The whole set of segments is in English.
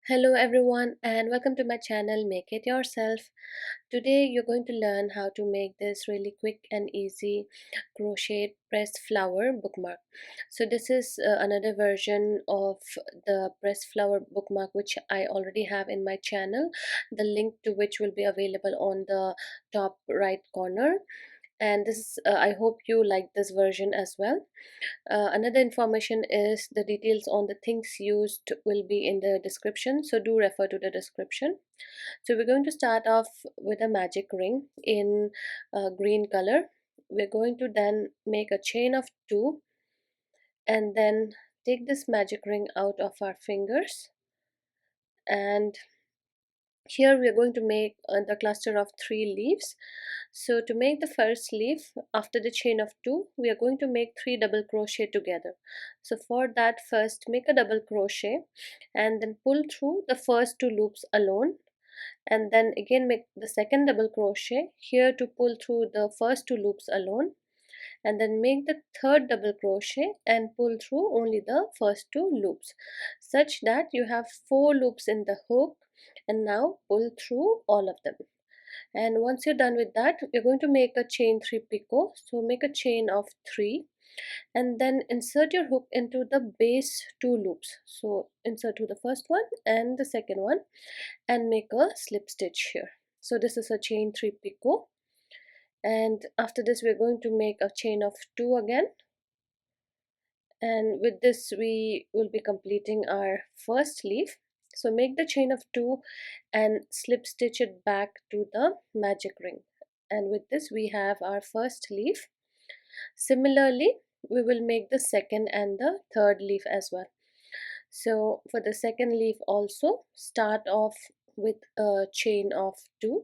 Hello everyone and welcome to my channel Make It Yourself. Today you're going to learn how to make this really quick and easy crochet pressed flower bookmark. So this is another version of the pressed flower bookmark which I already have in my channel, the link to which will be available on the top right corner. And this I hope you like this version as well. Another information is the details on the things used will be in the description, so do refer to the description. So we're going to start off with a magic ring in green color. We're going to then make a chain of 2 and then take this magic ring out of our fingers, and here we are going to make the cluster of 3 leaves. So to make the first leaf, after the chain of 2, we are going to make 3 double crochet together. So for that, first make a double crochet and then pull through the first 2 loops alone, and then again make the second double crochet here to pull through the first 2 loops alone, and then make the third double crochet and pull through only the first 2 loops, such that you have 4 loops in the hook, and now pull through all of them. And once you're done with that, you're going to make a chain 3 picot. So make a chain of 3 and then insert your hook into the base 2 loops. So insert to the first one and the second one and make a slip stitch here. So this is a chain 3 picot, and after this we're going to make a chain of 2 again, and with this we will be completing our first leaf. So make the chain of 2 and slip stitch it back to the magic ring, and with this we have our first leaf. Similarly, we will make the second and the third leaf as well. So for the second leaf also, start off with a chain of 2.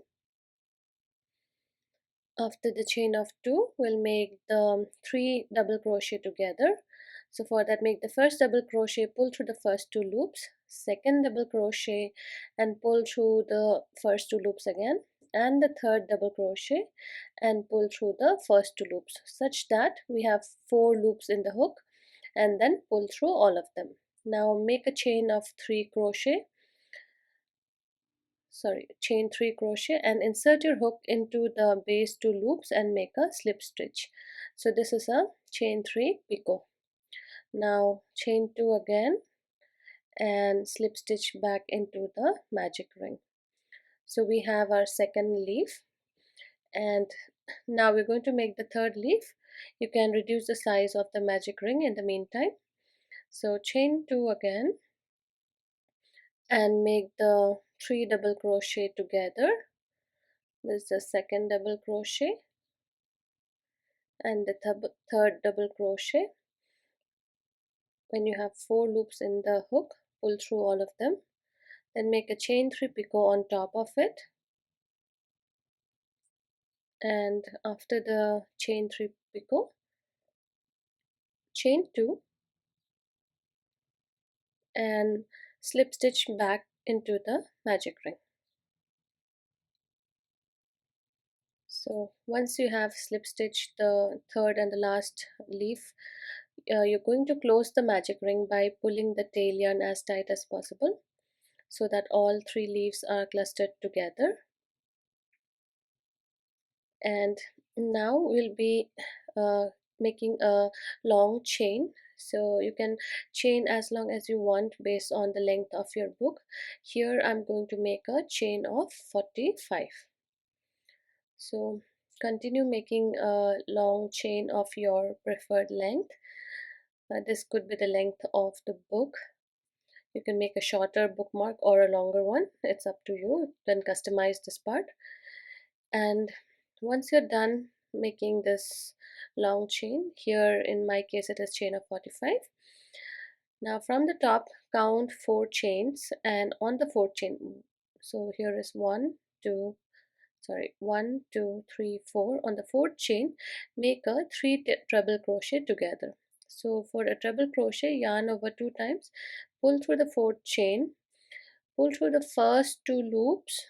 After the chain of 2, we'll make the 3 double crochet together. So for that, make the first double crochet, pull through the first 2 loops, second double crochet and pull through the first 2 loops again, and the third double crochet and pull through the first 2 loops, such that we have 4 loops in the hook, and then pull through all of them. Now make a chain of 3 crochet, chain 3 crochet and insert your hook into the base 2 loops and make a slip stitch. So this is a chain 3 picot. Now chain 2 again and slip stitch back into the magic ring. So we have our second leaf, and now we're going to make the third leaf. You can reduce the size of the magic ring in the meantime. So chain 2 again and make the 3 double crochet together. This is the second double crochet and the third double crochet. When you have 4 loops in the hook, pull through all of them, then make a chain 3 picot on top of it, and after the chain 3 picot, chain 2 and slip stitch back into the magic ring. So once you have slip stitched the third and the last leaf, you're going to close the magic ring by pulling the tail yarn as tight as possible so that all 3 leaves are clustered together. And now we'll be making a long chain, so you can chain as long as you want based on the length of your book. Here I'm going to make a chain of 45. So continue making a long chain of your preferred length. This could be the length of the book. You can make a shorter bookmark or a longer one, it's up to you. You can customize this part. And once you're done making this long chain, here in my case it is chain of 45. Now from the top count 4 chains, and on the 4th chain, so here is 1 2 3 4. On the 4th chain, make a 3 treble crochet together. So for a treble crochet, yarn over 2 times, pull through the 4th chain, pull through the first 2 loops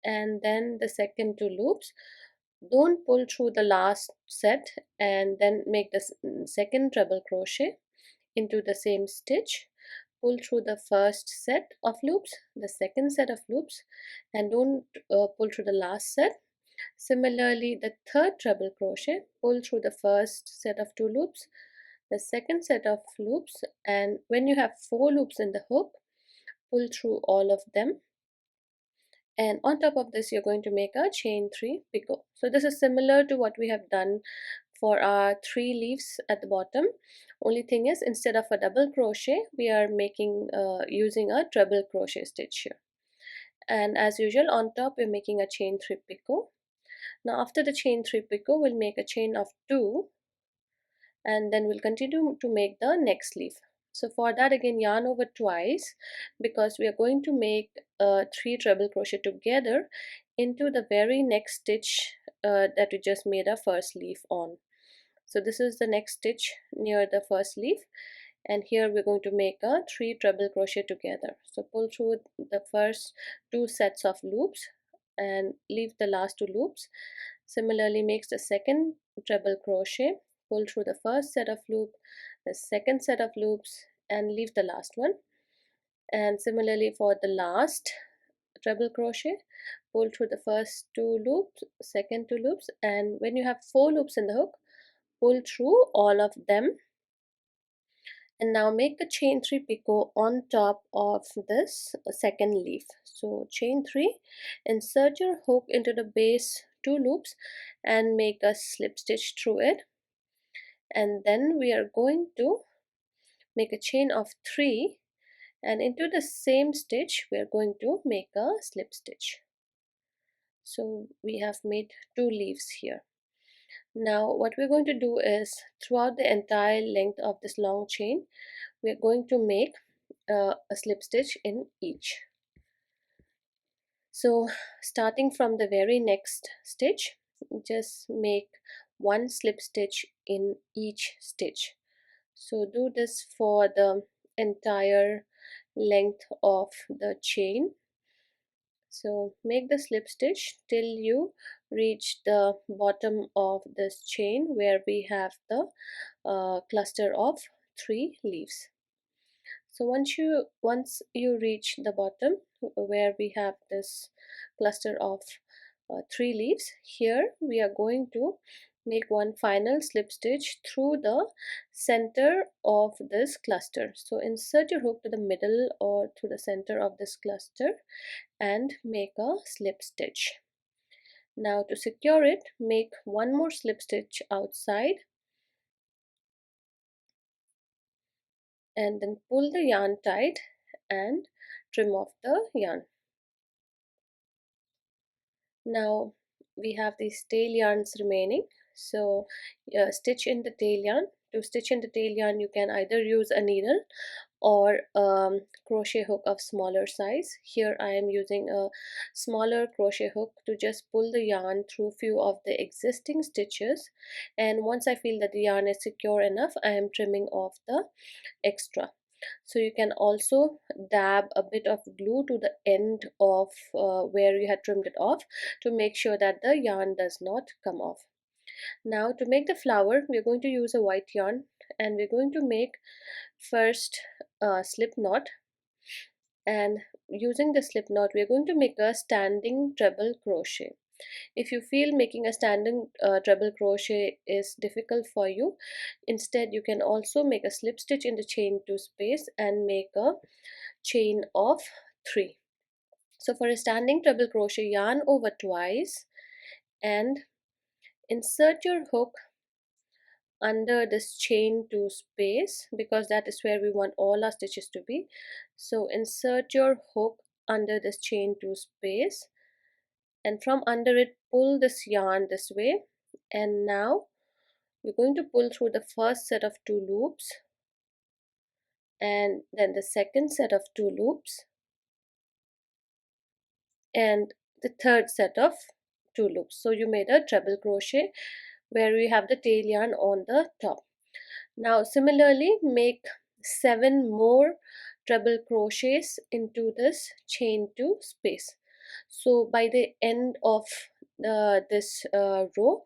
and then the second 2 loops. Don't pull through the last set, and then make the second treble crochet into the same stitch, pull through the first set of loops, the second set of loops, and don't pull through the last set. Similarly, the third treble crochet, pull through the first set of 2 loops, the second set of loops, and when you have 4 loops in the hook, pull through all of them. And on top of this, you're going to make a chain 3 picot. So this is similar to what we have done for our 3 leaves at the bottom. Only thing is, instead of a double crochet, we are making using a treble crochet stitch here. And as usual, on top we're making a chain 3 picot. Now after the chain 3 picot, we'll make a chain of 2, and then we'll continue to make the next leaf. So for that, again, yarn over twice, because we are going to make 3 treble crochet together into the very next stitch that we just made our first leaf on. So this is the next stitch near the first leaf, and here we're going to make a 3 treble crochet together. So pull through the first 2 sets of loops and leave the last 2 loops. Similarly, makes the second treble crochet, pull through the first set of loop, the second set of loops, and leave the last one. And similarly for the last treble crochet, pull through the first 2 loops, second 2 loops, and when you have 4 loops in the hook, pull through all of them. And now make a chain 3 picot on top of this second leaf. So chain 3, insert your hook into the base 2 loops and make a slip stitch through it. And then we are going to make a chain of 3, and into the same stitch we are going to make a slip stitch. So we have made 2 leaves here. Now what we're going to do is, throughout the entire length of this long chain, we are going to make a slip stitch in each. So starting from the very next stitch, just make 1 slip stitch in each stitch. So do this for the entire length of the chain. So make the slip stitch till you reach the bottom of this chain where we have the cluster of 3 leaves. So once you reach the bottom where we have this cluster of 3 leaves, here we are going to make one final slip stitch through the center of this cluster. So insert your hook to the middle or to the center of this cluster and make a slip stitch. Now to secure it, make one more slip stitch outside and then pull the yarn tight and trim off the yarn. Now we have these tail yarns remaining, so stitch in the tail yarn. To stitch in the tail yarn, you can either use a needle or crochet hook of smaller size. Here I am using a smaller crochet hook to just pull the yarn through few of the existing stitches, and once I feel that the yarn is secure enough, I am trimming off the extra. So you can also dab a bit of glue to the end of where you had trimmed it off to make sure that the yarn does not come off. Now to make the flower, we're going to use a white yarn, and we're going to make first a slip knot, and using the slip knot we're going to make a standing treble crochet. If you feel making a standing treble crochet is difficult for you, instead you can also make a slip stitch in the chain 2 space and make a chain of 3. So for a standing treble crochet, yarn over twice and insert your hook under this chain 2 space, because that is where we want all our stitches to be. So insert your hook under this chain 2 space, and from under it pull this yarn this way, and now you're going to pull through the first set of 2 loops and then the second set of 2 loops and the third set of 2 loops. So you made a treble crochet where we have the tail yarn on the top. Now similarly make 7 more treble crochets into this chain 2 space. So by the end of this row,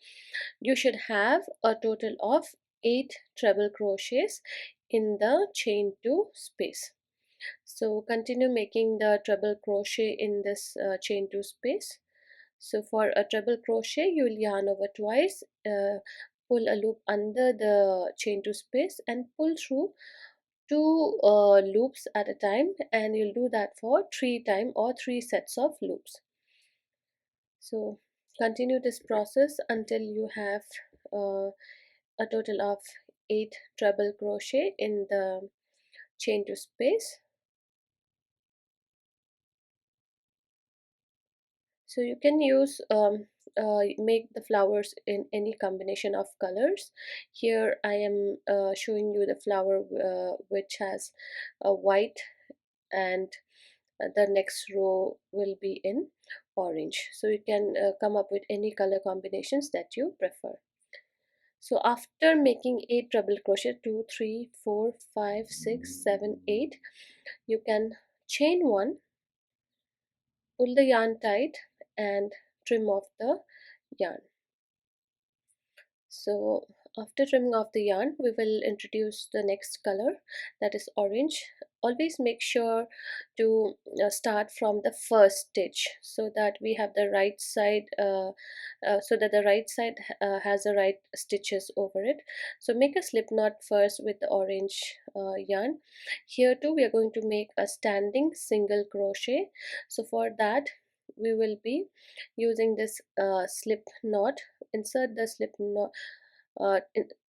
you should have a total of 8 treble crochets in the chain 2 space. So continue making the treble crochet in this chain 2 space. So for a treble crochet, you will yarn over twice, pull a loop under the chain 2 space and pull through two loops at a time, and you'll do that for 3 times or 3 sets of loops. So continue this process until you have uh, a total of 8 treble crochet in the chain 2 space. So you can use make the flowers in any combination of colors. Here I am showing you the flower which has a white, and the next row will be in orange. So you can come up with any color combinations that you prefer. So after making 8 treble crochet, 2, 3, 4, 5, 6, 7, 8, you can chain 1, pull the yarn tight and trim off the yarn. So after trimming off the yarn, we will introduce the next color, that is orange. Always make sure to start from the first stitch so that we have the right side, has the right stitches over it. So make a slip knot first with the orange yarn. Here too we are going to make a standing single crochet. So for that we will be using this slip knot. Insert the slip knot,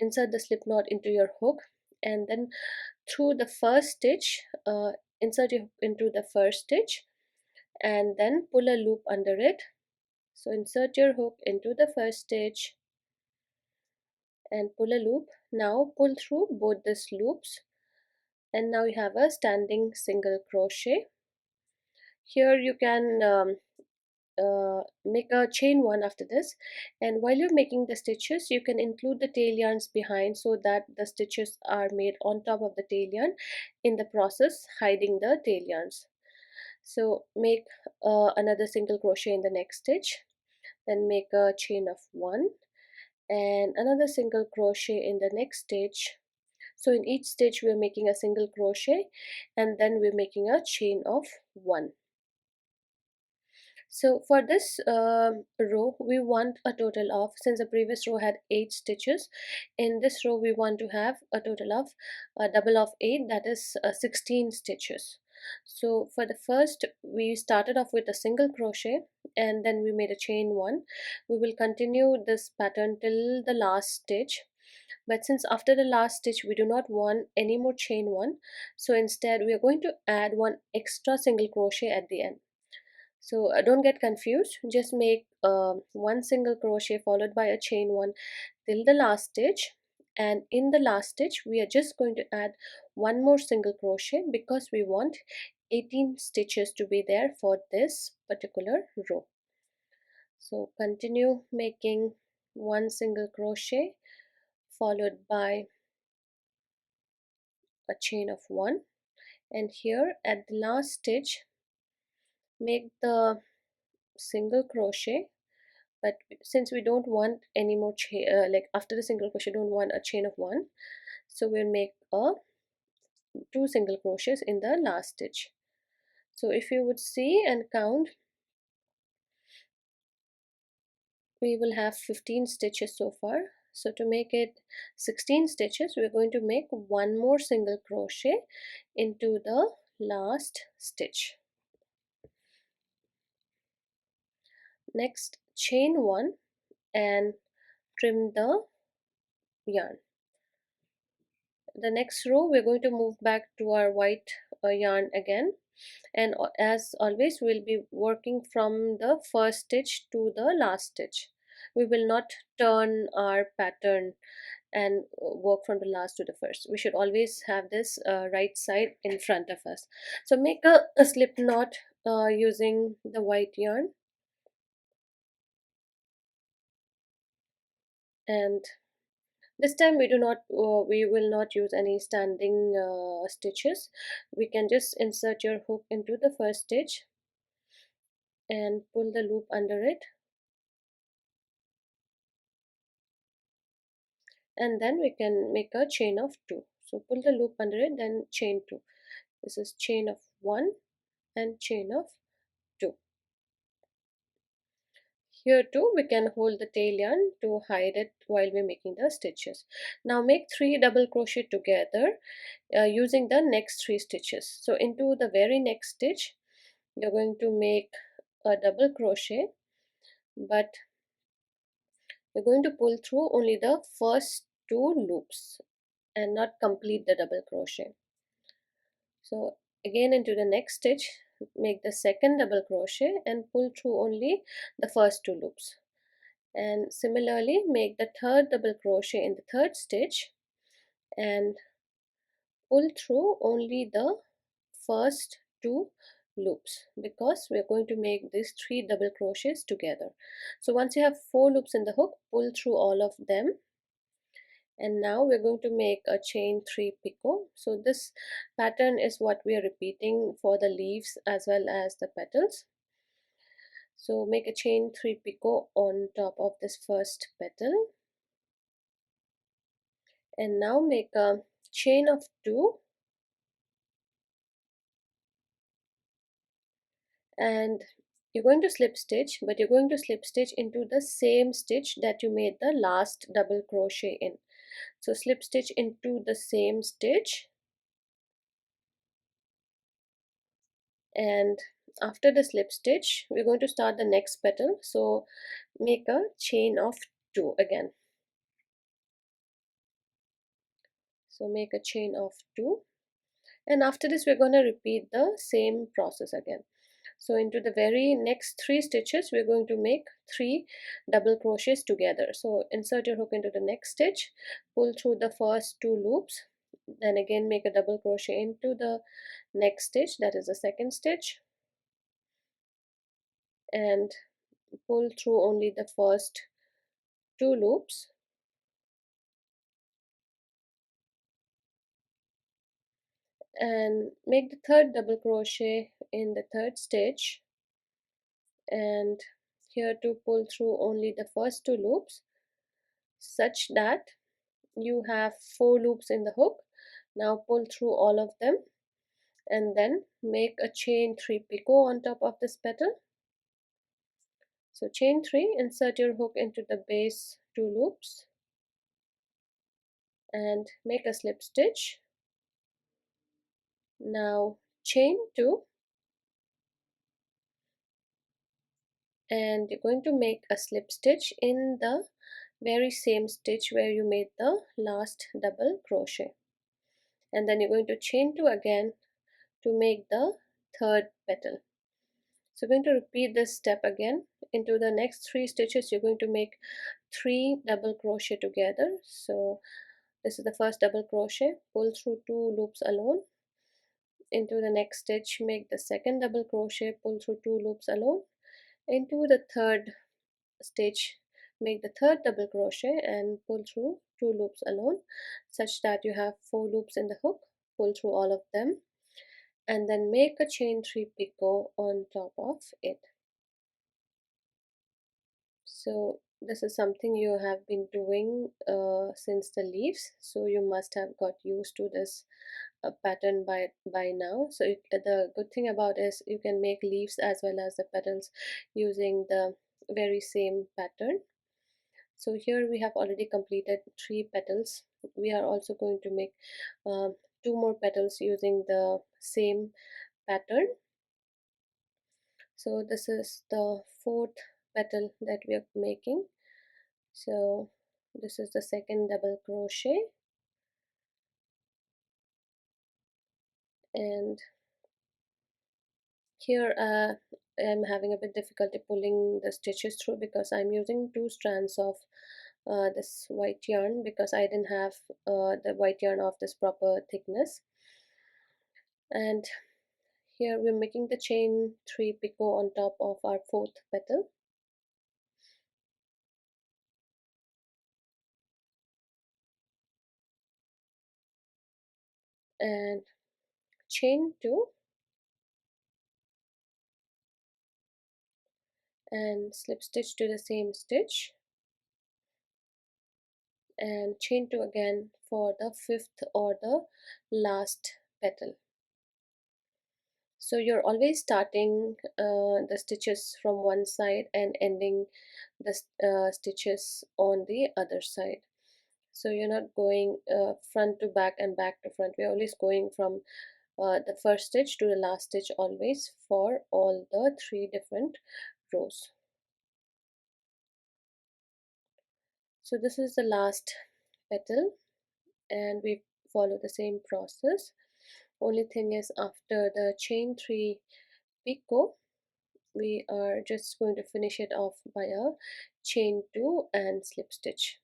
insert the slip knot into your hook, and then through the first stitch, insert your hook into the first stitch and then pull a loop under it. So insert your hook into the first stitch and pull a loop. Now pull through both these loops, and now you have a standing single crochet. Here you can make a chain 1 after this, and while you're making the stitches you can include the tail yarns behind so that the stitches are made on top of the tail yarn, in the process hiding the tail yarns. So make another single crochet in the next stitch, then make a chain of 1 and another single crochet in the next stitch. So in each stitch we're making a single crochet and then we're making a chain of 1. So for this row we want a total of, since the previous row had 8 stitches, in this row we want to have a total of a double of 8, that is 16 stitches. So for the first we started off with a single crochet and then we made a chain 1. We will continue this pattern till the last stitch, but since after the last stitch we do not want any more chain 1, so instead we are going to add one extra single crochet at the end. So don't get confused, just make one single crochet followed by a chain 1 till the last stitch, and in the last stitch we are just going to add one more single crochet because we want 18 stitches to be there for this particular row. So continue making one single crochet followed by a chain of 1, and here at the last stitch make the single crochet, but since we don't want any more chain, like after the single crochet don't want a chain of 1, so we'll make a 2 single crochets in the last stitch. So if you would see and count, we will have 15 stitches so far. So to make it 16 stitches we're going to make one more single crochet into the last stitch. Next chain 1 and trim the yarn. The next row we're going to move back to our white yarn again, and as always we'll be working from the first stitch to the last stitch. We will not turn our pattern and work from the last to the first. We should always have this right side in front of us. So make a slip knot using the white yarn, and this time we will not use any standing stitches. We can just insert your hook into the first stitch and pull the loop under it, and then we can make a chain of 2. So pull the loop under it, then chain 2. This is chain of 1 and chain of 2. Here too we can hold the tail yarn to hide it while we're making the stitches. Now make 3 double crochet together using the next 3 stitches. So into the very next stitch you're going to make a double crochet, but you're going to pull through only the first 2 loops and not complete the double crochet. So again into the next stitch make the second double crochet and pull through only the first 2 loops, and similarly make the third double crochet in the third stitch and pull through only the first 2 loops, because we're going to make these 3 double crochets together. So once you have 4 loops in the hook, pull through all of them, and now we're going to make a chain 3 picot. So this pattern is what we are repeating for the leaves as well as the petals. So make a chain 3 picot on top of this first petal, and now make a chain of 2, and you're going to slip stitch, but you're going to slip stitch into the same stitch that you made the last double crochet in. So slip stitch into the same stitch, and after the slip stitch we're going to start the next petal. So make a chain of 2 again. So make a chain of 2, and after this we're going to repeat the same process again. So into the very next 3 stitches we're going to make 3 double crochets together. So insert your hook into the next stitch, pull through the first 2 loops, then again make a double crochet into the next stitch, that is the second stitch, and pull through only the first 2 loops, and make the third double crochet in the third stitch, and here to pull through only the first 2 loops, such that you have 4 loops in the hook. Now pull through all of them and then make a chain 3 picot on top of this petal. So chain 3, insert your hook into the base 2 loops and make a slip stitch. Now chain 2, and you're going to make a slip stitch in the very same stitch where you made the last double crochet, and then you're going to chain 2 again to make the third petal. So we're going to repeat this step again. Into the next 3 stitches you're going to make 3 double crochet together. So this is the first double crochet, pull through 2 loops alone. Into the next stitch make the second double crochet, pull through 2 loops alone. Into the third stitch make the third double crochet and pull through 2 loops alone, such that you have 4 loops in the hook. Pull through all of them and then make a chain 3 picot on top of it. So this is something you have been doing since the leaves, so you must have got used to this pattern by now. So the good thing about is you can make leaves as well as the petals using the very same pattern. So here we have already completed 3 petals. We are also going to make 2 more petals using the same pattern. So this is the 4th petal that we are making. So this is the second double crochet, and here I'm having a bit difficulty pulling the stitches through because I'm using 2 strands of this white yarn, because I didn't have the white yarn of this proper thickness. And here we're making the chain 3 picot on top of our 4th petal, and chain 2 and slip stitch to the same stitch and chain 2 again for the 5th or the last petal. So you're always starting the stitches from one side and ending the stitches on the other side. So you're not going front to back and back to front. We're always going from the first stitch to the last stitch always for all the three different rows. So this is the last petal and we follow the same process. Only thing is, after the chain 3 picot, we are just going to finish it off by a chain 2 and slip stitch.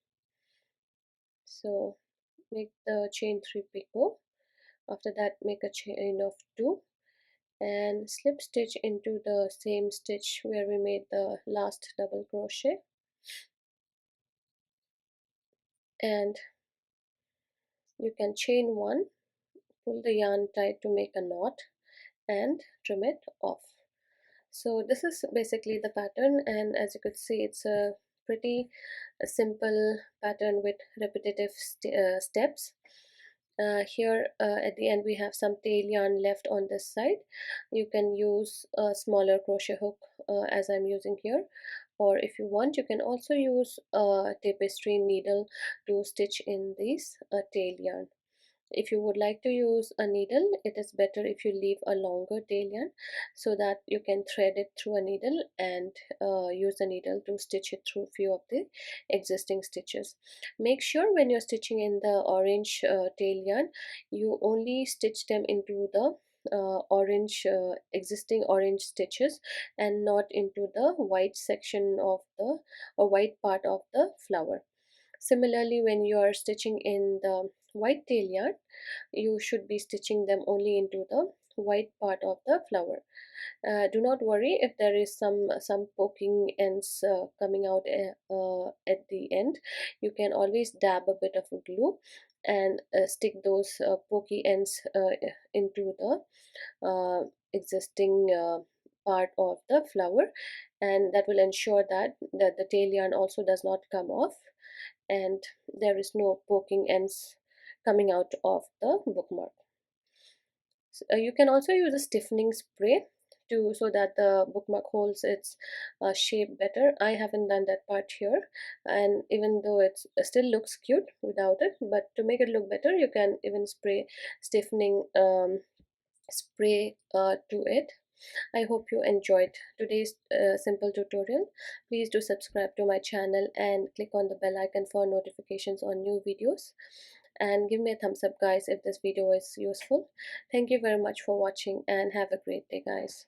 So make the chain 3 picot. After that, make a chain of 2 and slip stitch into the same stitch where we made the last double crochet, and you can chain 1, pull the yarn tight to make a knot and trim it off. So this is basically the pattern, and as you could see, it's a pretty simple pattern with repetitive steps. Here at the end we have some tail yarn left on this side. You can use a smaller crochet hook as I'm using here, or if you want you can also use a tapestry needle to stitch in these tail yarn. If you would like to use a needle, it is better if you leave a longer tail yarn so that you can thread it through a needle and use the needle to stitch it through few of the existing stitches. Make sure when you're stitching in the orange tail yarn, you only stitch them into the orange existing orange stitches and not into the white section of the or white part of the flower. Similarly, when you are stitching in the white tail yarn, you should be stitching them only into the white part of the flower. Do not worry if there is some poking ends coming out at the end. You can always dab a bit of glue and stick those pokey ends into the existing part of the flower, and that will ensure that the tail yarn also does not come off and there is no poking ends coming out of the bookmark. So, you can also use a stiffening spray to so that the bookmark holds its shape better. I haven't done that part here, and even though it still looks cute without it, but to make it look better you can even spray stiffening spray to it. I hope you enjoyed today's simple tutorial. Please do subscribe to my channel and click on the bell icon for notifications on new videos. And give me a thumbs up guys if this video is useful. Thank you very much for watching and have a great day guys.